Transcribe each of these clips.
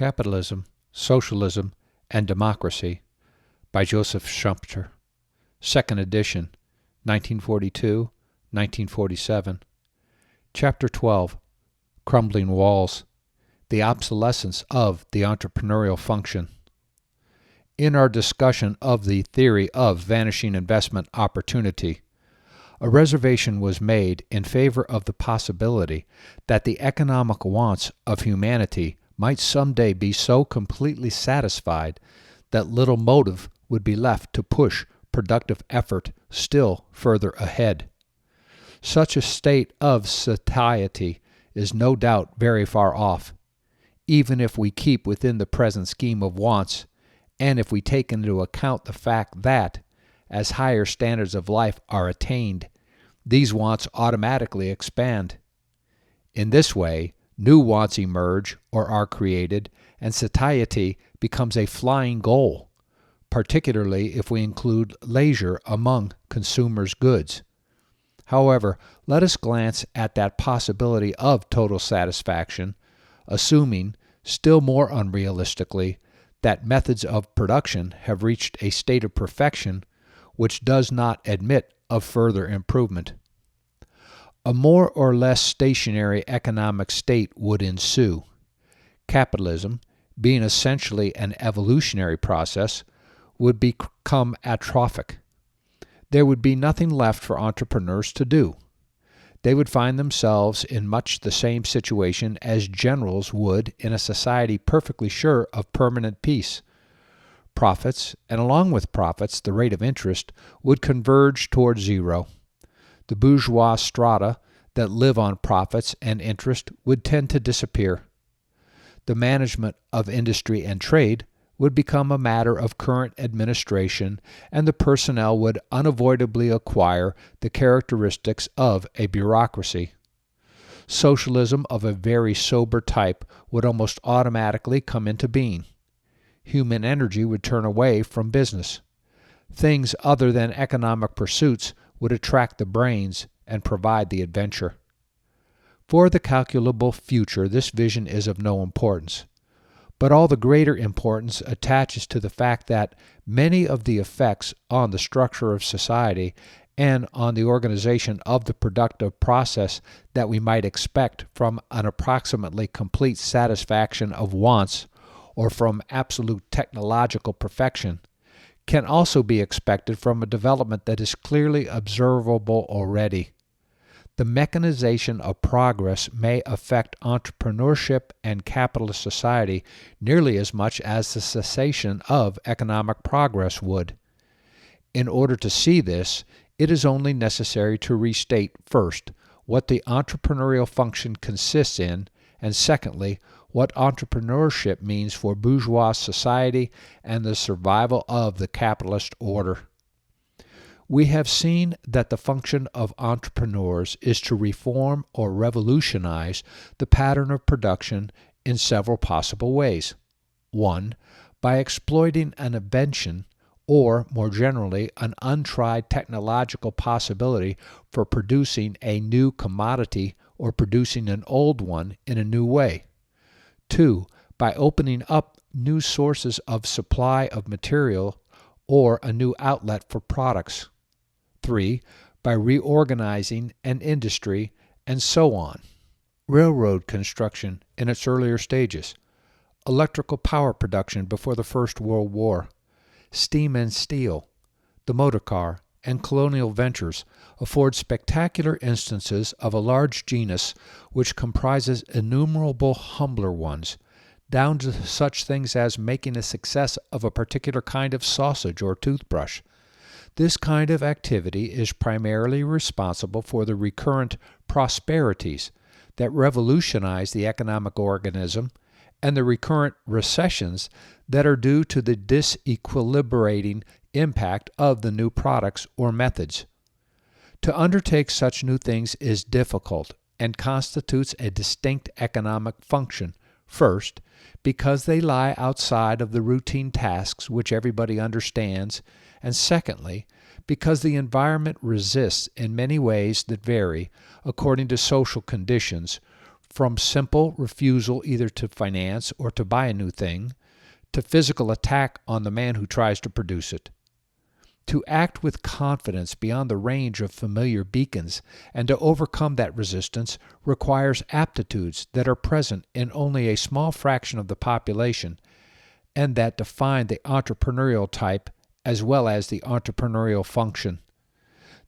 Capitalism, Socialism, and Democracy by Joseph Schumpeter. Second edition, 1942-1947. Chapter 12, Crumbling Walls, the Obsolescence of the Entrepreneurial Function. In our discussion of the theory of vanishing investment opportunity, a reservation was made in favor of the possibility that the economic wants of humanity might someday be so completely satisfied that little motive would be left to push productive effort still further ahead. Such a state of satiety is no doubt very far off, even if we keep within the present scheme of wants, and if we take into account the fact that, as higher standards of life are attained, these wants automatically expand. In this way, new wants emerge or are created, and satiety becomes a flying goal, particularly if we include leisure among consumers' goods. However, let us glance at that possibility of total satisfaction, assuming, still more unrealistically, that methods of production have reached a state of perfection which does not admit of further improvement. A more or less stationary economic state would ensue. Capitalism, being essentially an evolutionary process, would become atrophic. There would be nothing left for entrepreneurs to do. They would find themselves in much the same situation as generals would in a society perfectly sure of permanent peace. Profits, and along with profits, the rate of interest, would converge toward zero. The bourgeois strata that live on profits and interest would tend to disappear. The management of industry and trade would become a matter of current administration, and the personnel would unavoidably acquire the characteristics of a bureaucracy. Socialism of a very sober type would almost automatically come into being. Human energy would turn away from business. Things other than economic pursuits would attract the brains and provide the adventure. For the calculable future, this vision is of no importance. But all the greater importance attaches to the fact that many of the effects on the structure of society and on the organization of the productive process that we might expect from an approximately complete satisfaction of wants or from absolute technological perfection can also be expected from a development that is clearly observable already. The mechanization of progress may affect entrepreneurship and capitalist society nearly as much as the cessation of economic progress would. In order to see this, it is only necessary to restate first what the entrepreneurial function consists in, and secondly, what entrepreneurship means for bourgeois society and the survival of the capitalist order. We have seen that the function of entrepreneurs is to reform or revolutionize the pattern of production in several possible ways. 1. By exploiting an invention, or, more generally, an untried technological possibility for producing a new commodity or producing an old one in a new way. 2. By opening up new sources of supply of material or a new outlet for products. 3. By reorganizing an industry, and so on. Railroad construction in its earlier stages, electrical power production before the First World War, steam and steel, the motor car, and colonial ventures afford spectacular instances of a large genus which comprises innumerable humbler ones, down to such things as making a success of a particular kind of sausage or toothbrush. This kind of activity is primarily responsible for the recurrent prosperities that revolutionize the economic organism and the recurrent recessions that are due to the disequilibrating impact of the new products or methods. To undertake such new things is difficult and constitutes a distinct economic function, first, because they lie outside of the routine tasks which everybody understands, and secondly, because the environment resists in many ways that vary, according to social conditions, from simple refusal either to finance or to buy a new thing, to physical attack on the man who tries to produce it. To act with confidence beyond the range of familiar beacons and to overcome that resistance requires aptitudes that are present in only a small fraction of the population and that define the entrepreneurial type as well as the entrepreneurial function.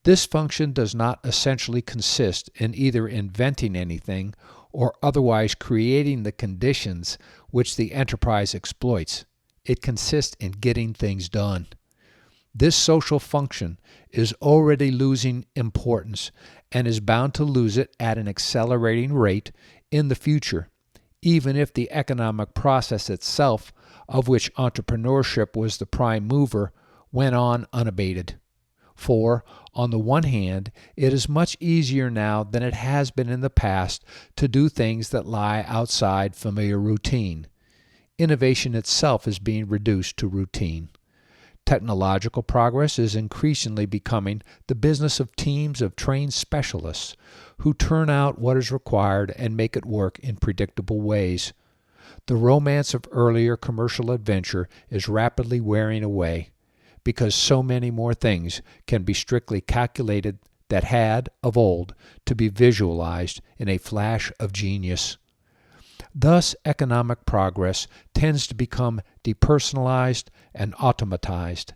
This function does not essentially consist in either inventing anything or otherwise creating the conditions which the enterprise exploits. It consists in getting things done. This social function is already losing importance and is bound to lose it at an accelerating rate in the future, even if the economic process itself, of which entrepreneurship was the prime mover, went on unabated. For, on the one hand, it is much easier now than it has been in the past to do things that lie outside familiar routine. Innovation itself is being reduced to routine. Technological progress is increasingly becoming the business of teams of trained specialists who turn out what is required and make it work in predictable ways. The romance of earlier commercial adventure is rapidly wearing away, because so many more things can be strictly calculated that had, of old, to be visualized in a flash of genius. Thus, economic progress tends to become depersonalized and automatized.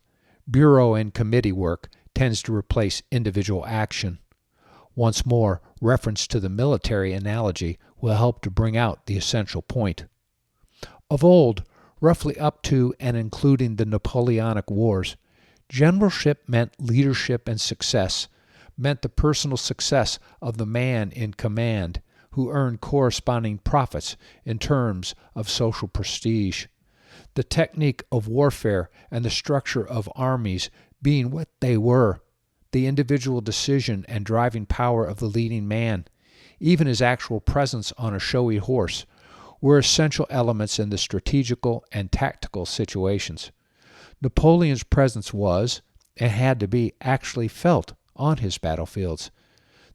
Bureau and committee work tends to replace individual action. Once more, reference to the military analogy will help to bring out the essential point. Of old, roughly up to and including the Napoleonic Wars, generalship meant leadership and success, meant the personal success of the man in command, who earned corresponding profits in terms of social prestige. The technique of warfare and the structure of armies being what they were, the individual decision and driving power of the leading man, even his actual presence on a showy horse, were essential elements in the strategical and tactical situations. Napoleon's presence was, and had to be, actually felt on his battlefields.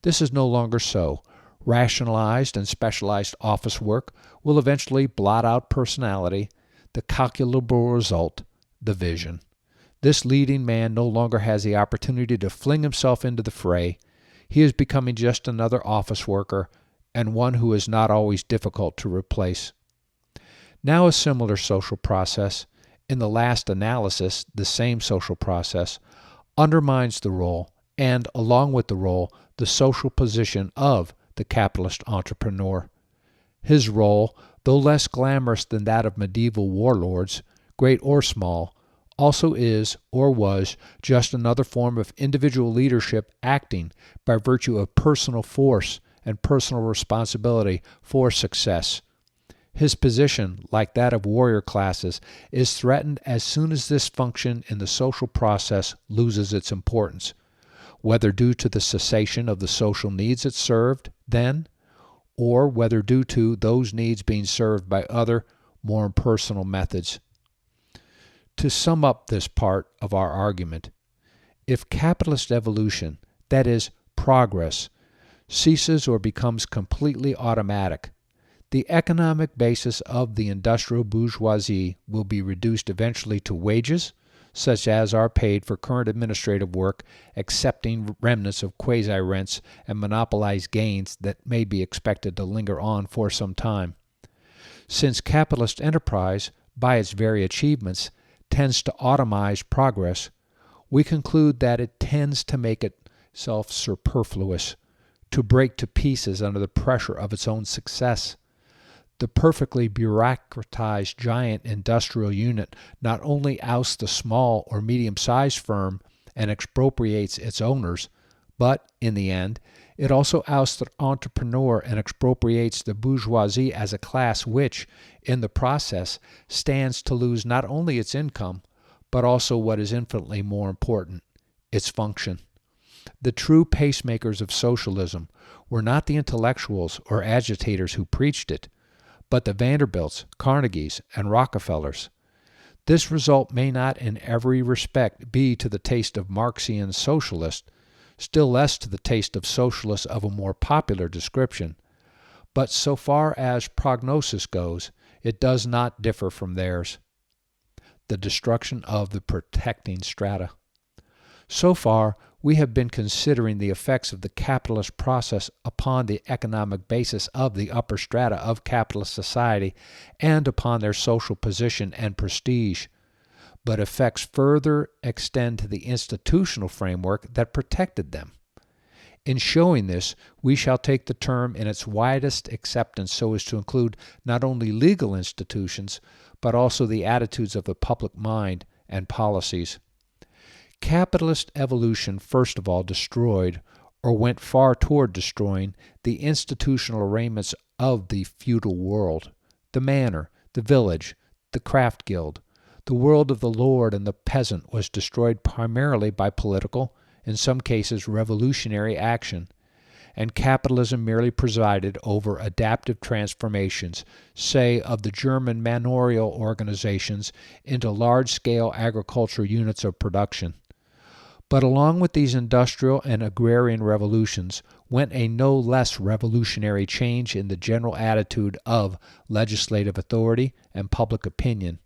This is no longer so. Rationalized and specialized office work will eventually blot out personality, the calculable result, the vision. This leading man no longer has the opportunity to fling himself into the fray. He is becoming just another office worker, and one who is not always difficult to replace. Now a similar social process, in the last analysis the same social process, undermines the role, and along with the role, the social position of the capitalist entrepreneur. His role, though less glamorous than that of medieval warlords, great or small, also is or was just another form of individual leadership acting by virtue of personal force and personal responsibility for success. His position, like that of warrior classes, is threatened as soon as this function in the social process loses its importance, whether due to the cessation of the social needs it served then, or whether due to those needs being served by other, more impersonal methods. To sum up this part of our argument, if capitalist evolution, that is, progress, ceases or becomes completely automatic, the economic basis of the industrial bourgeoisie will be reduced eventually to wages, such as are paid for current administrative work, excepting remnants of quasi-rents and monopolized gains that may be expected to linger on for some time. Since capitalist enterprise, by its very achievements, tends to automize progress, we conclude that it tends to make itself superfluous, to break to pieces under the pressure of its own success. The perfectly bureaucratized giant industrial unit not only ousts the small or medium-sized firm and expropriates its owners, but, in the end, it also ousts the entrepreneur and expropriates the bourgeoisie as a class which, in the process, stands to lose not only its income, but also what is infinitely more important, its function. The true pacemakers of socialism were not the intellectuals or agitators who preached it, but the Vanderbilts, Carnegies, and Rockefellers. This result may not in every respect be to the taste of Marxian socialists, still less to the taste of socialists of a more popular description, but so far as prognosis goes, it does not differ from theirs. The destruction of the protecting strata. So far, we have been considering the effects of the capitalist process upon the economic basis of the upper strata of capitalist society and upon their social position and prestige. But effects further extend to the institutional framework that protected them. In showing this, we shall take the term in its widest acceptance so as to include not only legal institutions, but also the attitudes of the public mind and policies. Capitalist evolution first of all destroyed, or went far toward destroying, the institutional arrangements of the feudal world, the manor, the village, the craft guild. The world of the lord and the peasant was destroyed primarily by political, in some cases revolutionary action, and capitalism merely presided over adaptive transformations, say of the German manorial organizations into large-scale agricultural units of production. But along with these industrial and agrarian revolutions went a no less revolutionary change in the general attitude of legislative authority and public opinion.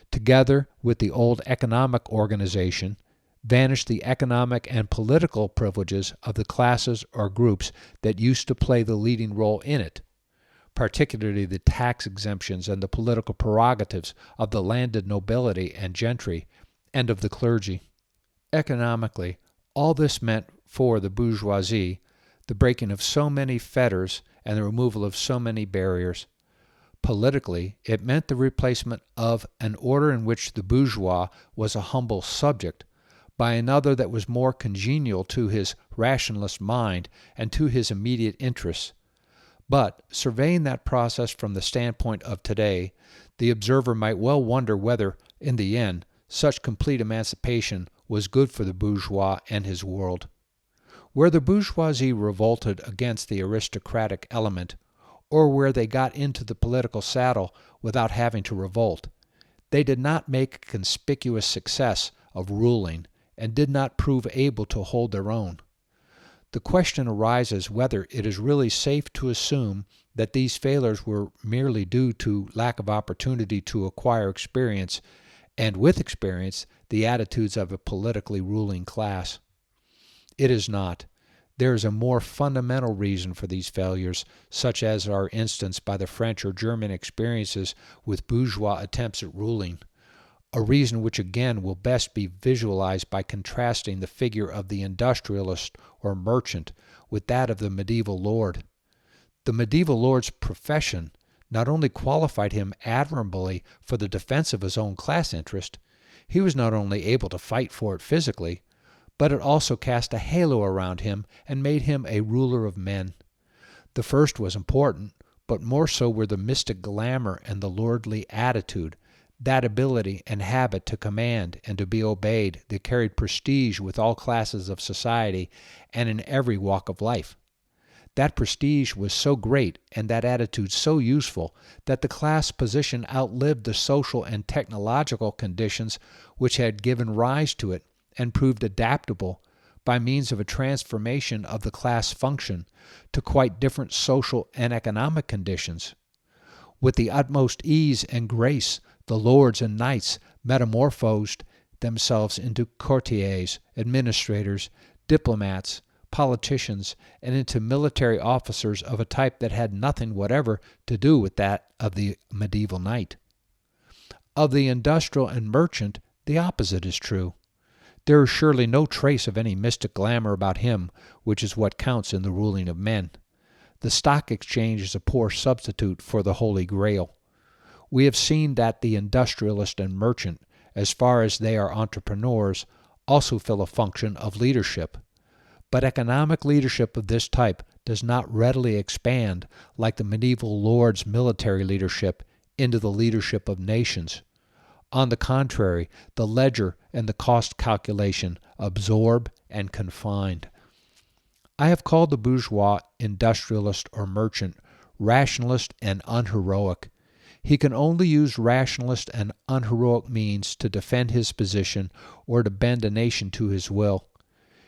Together with the old economic organization, vanished the economic and political privileges of the classes or groups that used to play the leading role in it, particularly the tax exemptions and the political prerogatives of the landed nobility and gentry, and of the clergy. Economically, all this meant for the bourgeoisie the breaking of so many fetters and the removal of so many barriers. Politically, it meant the replacement of an order in which the bourgeois was a humble subject by another that was more congenial to his rationalist mind and to his immediate interests. But, surveying that process from the standpoint of today, the observer might well wonder whether, in the end, such complete emancipation was good for the bourgeois and his world. Where the bourgeoisie revolted against the aristocratic element, or where they got into the political saddle without having to revolt, they did not make a conspicuous success of ruling and did not prove able to hold their own. The question arises whether it is really safe to assume that these failures were merely due to lack of opportunity to acquire experience, and with experience, the attitudes of a politically ruling class. It is not. There is a more fundamental reason for these failures, such as are instanced by the French or German experiences with bourgeois attempts at ruling, a reason which again will best be visualized by contrasting the figure of the industrialist or merchant with that of the medieval lord. The medieval lord's profession not only qualified him admirably for the defense of his own class interest, he was not only able to fight for it physically, but it also cast a halo around him and made him a ruler of men. The first was important, but more so were the mystic glamour and the lordly attitude, that ability and habit to command and to be obeyed that carried prestige with all classes of society and in every walk of life. That prestige was so great and that attitude so useful that the class position outlived the social and technological conditions which had given rise to it and proved adaptable by means of a transformation of the class function to quite different social and economic conditions. With the utmost ease and grace, the lords and knights metamorphosed themselves into courtiers, administrators, diplomats, politicians, and into military officers of a type that had nothing whatever to do with that of the medieval knight. Of the industrial and merchant, the opposite is true. There is surely no trace of any mystic glamour about him, which is what counts in the ruling of men. The stock exchange is a poor substitute for the Holy Grail. We have seen that the industrialist and merchant, as far as they are entrepreneurs, also fill a function of leadership. But economic leadership of this type does not readily expand, like the medieval lord's military leadership, into the leadership of nations. On the contrary, the ledger and the cost calculation absorb and confine. I have called the bourgeois industrialist or merchant rationalist and unheroic. He can only use rationalist and unheroic means to defend his position or to bend a nation to his will.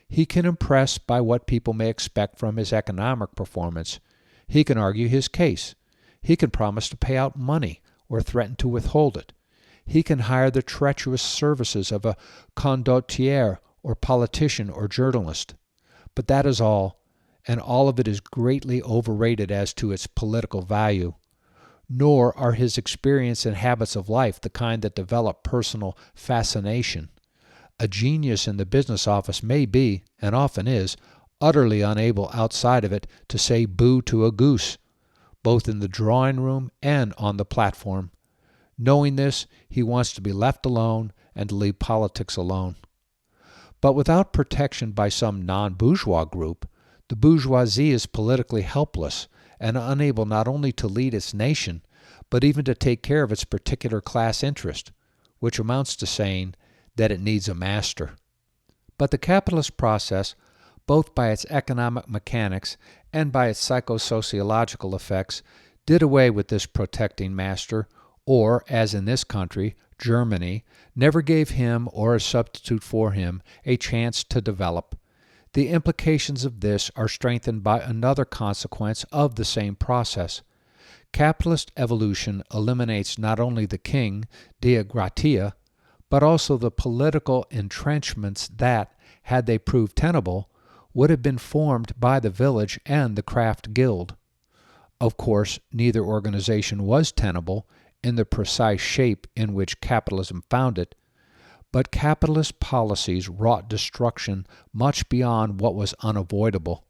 He can impress by what people may expect from his economic performance. He can argue his case. He can promise to pay out money or threaten to withhold it. He can hire the treacherous services of a condottiere or politician or journalist. But that is all, and all of it is greatly overrated as to its political value. Nor are his experience and habits of life the kind that develop personal fascination. A genius in the business office may be, and often is, utterly unable outside of it to say boo to a goose, both in the drawing room and on the platform. Knowing this, he wants to be left alone and to leave politics alone. But without protection by some non-bourgeois group, the bourgeoisie is politically helpless and unable not only to lead its nation, but even to take care of its particular class interest, which amounts to saying that it needs a master. But the capitalist process, both by its economic mechanics and by its psychosociological effects, did away with this protecting master, or, as in this country, Germany, never gave him or a substitute for him a chance to develop. The implications of this are strengthened by another consequence of the same process. Capitalist evolution eliminates not only the king, dea gratia, but also the political entrenchments that, had they proved tenable, would have been formed by the village and the craft guild. Of course, neither organization was tenable in the precise shape in which capitalism found it, but capitalist policies wrought destruction much beyond what was unavoidable.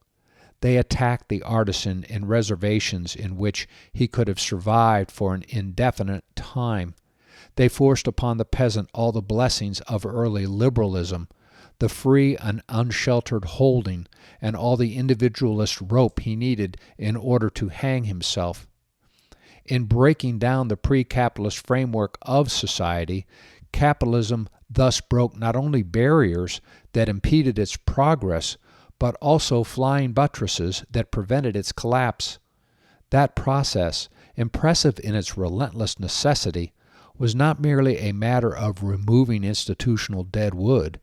They attacked the artisan in reservations in which he could have survived for an indefinite time. They forced upon the peasant all the blessings of early liberalism, the free and unsheltered holding, and all the individualist rope he needed in order to hang himself. In breaking down the pre-capitalist framework of society, capitalism thus broke not only barriers that impeded its progress, but also flying buttresses that prevented its collapse. That process, impressive in its relentless necessity, was not merely a matter of removing institutional dead wood,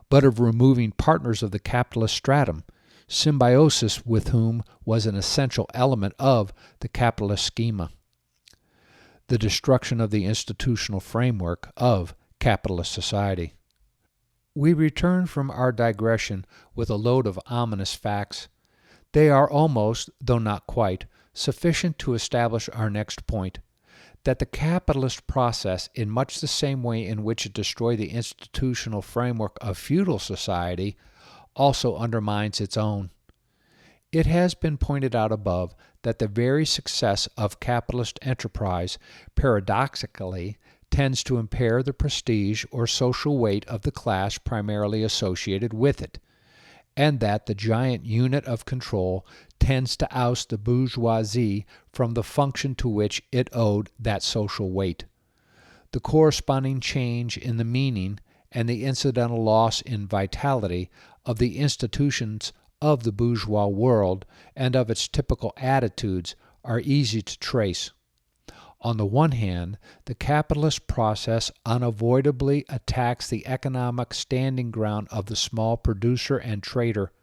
but of removing partners of the capitalist stratum, symbiosis with whom was an essential element of the capitalist schema. The destruction of the institutional framework of capitalist society. We return from our digression with a load of ominous facts. They are almost, though not quite, sufficient to establish our next point, that the capitalist process, in much the same way in which it destroyed the institutional framework of feudal society, also undermines its own. It has been pointed out above that the very success of capitalist enterprise paradoxically tends to impair the prestige or social weight of the class primarily associated with it, and that the giant unit of control tends to oust the bourgeoisie from the function to which it owed that social weight. The corresponding change in the meaning and the incidental loss in vitality of the institutions of the bourgeois world and of its typical attitudes are easy to trace. On the one hand, the capitalist process unavoidably attacks the economic standing ground of the small producer and trader.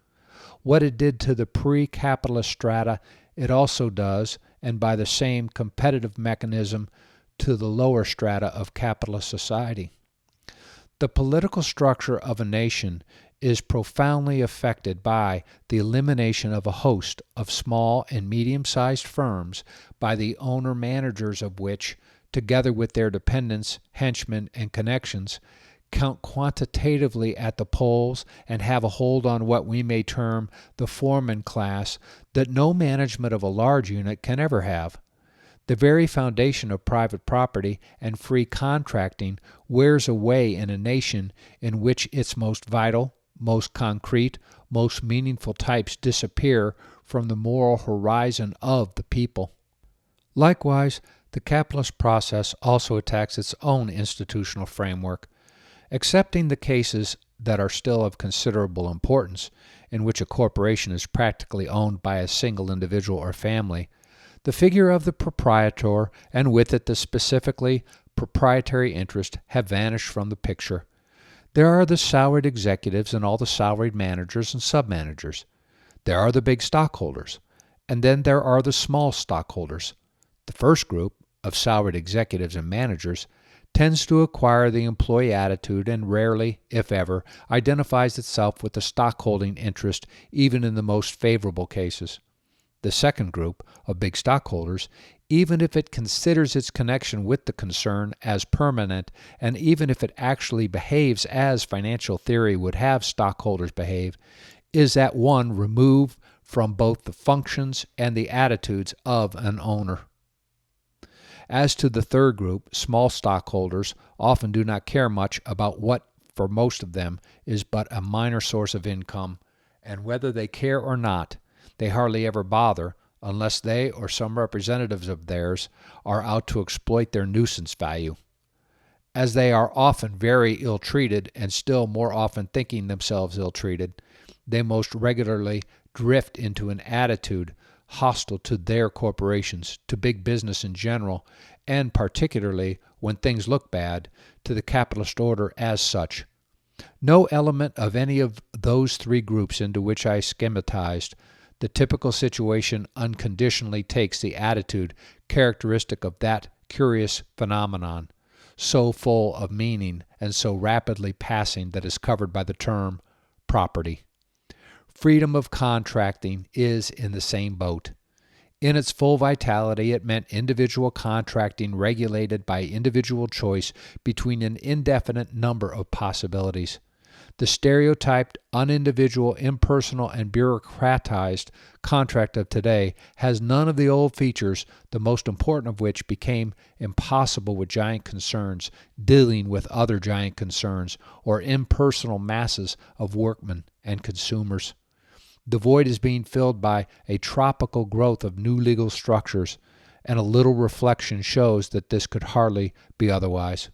What it did to the pre-capitalist strata, it also does, and by the same competitive mechanism, to the lower strata of capitalist society. The political structure of a nation is profoundly affected by the elimination of a host of small and medium-sized firms by the owner-managers of which, together with their dependents, henchmen, and connections, count quantitatively at the polls and have a hold on what we may term the foreman class that no management of a large unit can ever have. The very foundation of private property and free contracting wears away in a nation in which its most vital, most concrete, most meaningful types disappear from the moral horizon of the people. Likewise, the capitalist process also attacks its own institutional framework. Excepting the cases that are still of considerable importance, in which a corporation is practically owned by a single individual or family, the figure of the proprietor, and with it the specifically proprietary interest, have vanished from the picture. There are the salaried executives and all the salaried managers and sub-managers. There are the big stockholders, And then there are the small stockholders. The first group, of salaried executives and managers, tends to acquire the employee attitude and rarely, if ever, identifies itself with the stockholding interest even in the most favorable cases. The second group, of big stockholders, even if it considers its connection with the concern as permanent, and even if it actually behaves as financial theory would have stockholders behave, is at one removed from both the functions and the attitudes of an owner. As to the third group, small stockholders often do not care much about what, for most of them, is but a minor source of income, and whether they care or not, they hardly ever bother unless they or some representatives of theirs are out to exploit their nuisance value. As they are often very ill-treated and still more often thinking themselves ill-treated, they most regularly drift into an attitude hostile to their corporations, to big business in general, and particularly, when things look bad, to the capitalist order as such. No element of any of those three groups into which I schematized the typical situation unconditionally takes the attitude characteristic of that curious phenomenon, so full of meaning and so rapidly passing, that is covered by the term property. Freedom of contracting is in the same boat. In its full vitality, it meant individual contracting regulated by individual choice between an indefinite number of possibilities. The stereotyped, unindividual, impersonal, and bureaucratized contract of today has none of the old features, the most important of which became impossible with giant concerns dealing with other giant concerns, or impersonal masses of workmen and consumers. The void is being filled by a tropical growth of new legal structures, and a little reflection shows that this could hardly be otherwise.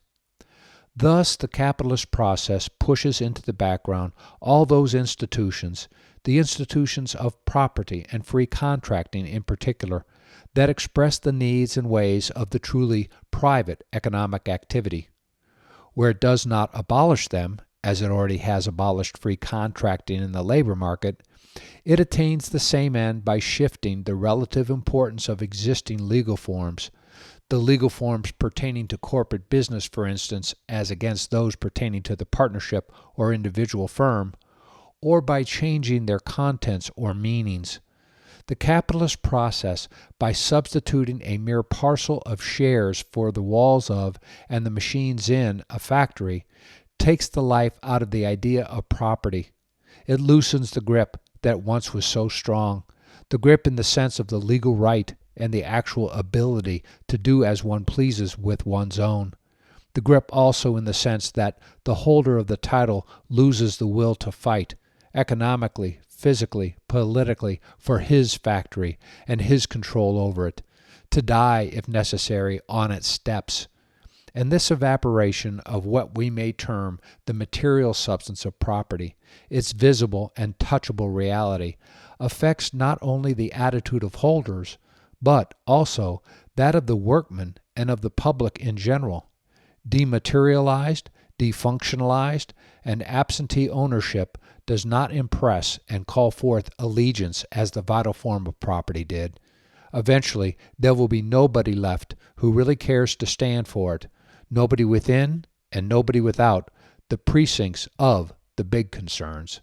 Thus, the capitalist process pushes into the background all those institutions, the institutions of property and free contracting in particular, that express the needs and ways of the truly private economic activity. Where it does not abolish them, as it already has abolished free contracting in the labor market, it attains the same end by shifting the relative importance of existing legal forms, the legal forms pertaining to corporate business, for instance, as against those pertaining to the partnership or individual firm, or by changing their contents or meanings. The capitalist process, by substituting a mere parcel of shares for the walls of and the machines in a factory, takes the life out of the idea of property. It loosens the grip that once was so strong, the grip in the sense of the legal right and the actual ability to do as one pleases with one's own. The grip also in the sense that the holder of the title loses the will to fight, economically, physically, politically, for his factory and his control over it, to die, if necessary, on its steps. And this evaporation of what we may term the material substance of property, its visible and touchable reality, affects not only the attitude of holders, but also that of the workmen and of the public in general. Dematerialized, defunctionalized, and absentee ownership does not impress and call forth allegiance as the vital form of property did. Eventually, there will be nobody left who really cares to stand for it, nobody within and nobody without the precincts of the big concerns.